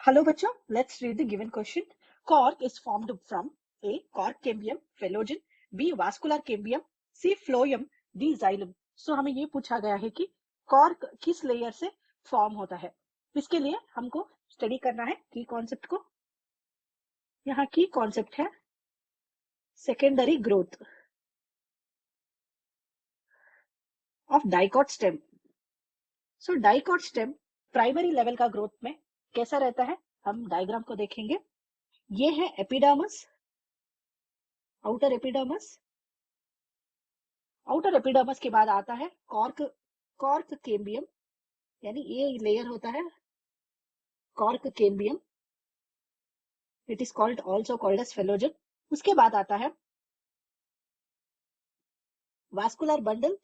Hello बच्चों, let's read the given question. Cork is formed from A. Cork cambium, phloem, B. Vascular cambium, C. phloem, D. xylem. So हमें ये पूछा गया है कि cork किस लेयर से फॉर्म होता है. इसके लिए हमको स्टडी करना है की कॉन्सेप्ट को. यहाँ की कॉन्सेप्ट है secondary growth of dicot stem. So dicot stem primary level का ग्रोथ में कैसा रहता है, हम डायग्राम को देखेंगे. ये है epidermis, outer epidermis. Outer epidermis के बाद आता है कॉर्क केम्बियम, यानी ये लेयर होता है cork cambium. It is called also called as phellogen. उसके बाद आता है वास्कुलर बंडल.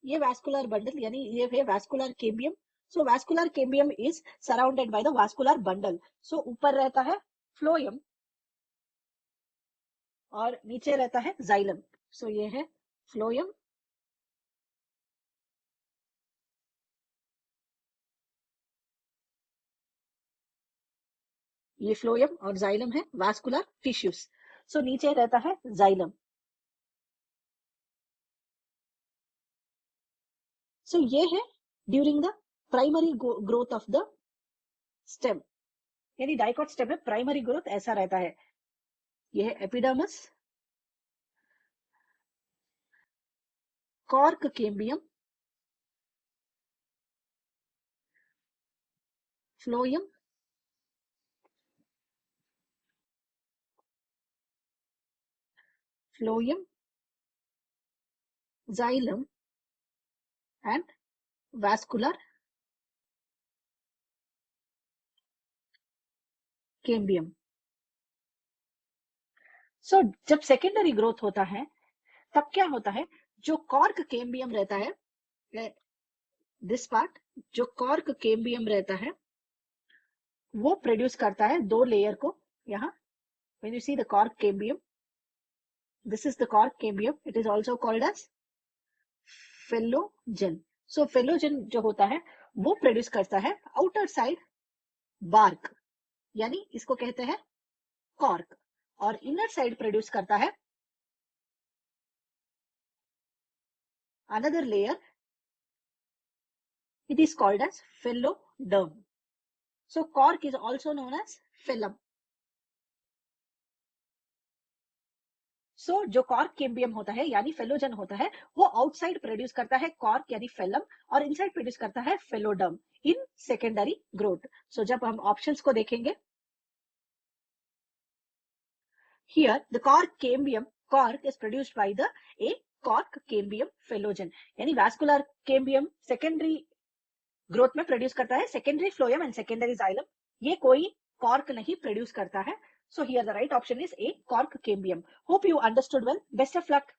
ये वास्कुलर बंडल यानी ये है vascular cambium. So vascular cambium is surrounded by the vascular bundle. So ऊपर रहता है फ्लोएम और नीचे रहता है जाइलम. सो ये है फ्लोएम, ये फ्लोएम और जाइलम है वास्कुलर टिश्यूज. सो नीचे रहता है जाइलम. सो ये है during the primary growth of the stem, यानी डाइकॉट स्टेम में प्राइमरी ग्रोथ ऐसा रहता है. ये है epidermis, cork cambium, phloem, xylem and vascular cambium. So जब सेकेंडरी ग्रोथ होता है तब क्या होता है, जो कॉर्क केम्बियम रहता है, दिस पार्ट जो कॉर्क केम्बियम रहता है वो प्रोड्यूस करता है दो लेयर को. यहाँ when you see the cork cambium, this is the cork cambium, it is also called as phellogen. So phellogen जो होता है वो प्रोड्यूस करता है आउटर साइड बार्क, यानी इसको कहते हैं कॉर्क, और इनर साइड प्रोड्यूस करता है another layer, it is called as phloderm. So cork is also known as phloem. सो जो कॉर्क केम्बियम होता है यानी फेलोजन होता है वो आउटसाइड प्रोड्यूस करता है कॉर्क यानी फेलम, और इनसाइड प्रोड्यूस करता है फेलोडर्म इन सेकेंडरी ग्रोथ. सो जब हम ऑप्शंस को देखेंगे, here the cork cambium, cork is produced by the a cork cambium phellogen, यानी वास्कुलर केम्बियम सेकेंडरी ग्रोथ में प्रोड्यूस करता है secondary phloem and secondary xylem. ये कोई कॉर्क नहीं प्रोड्यूस करता है. So here the right option is A, cork cambium. Hope you understood well. Best of luck.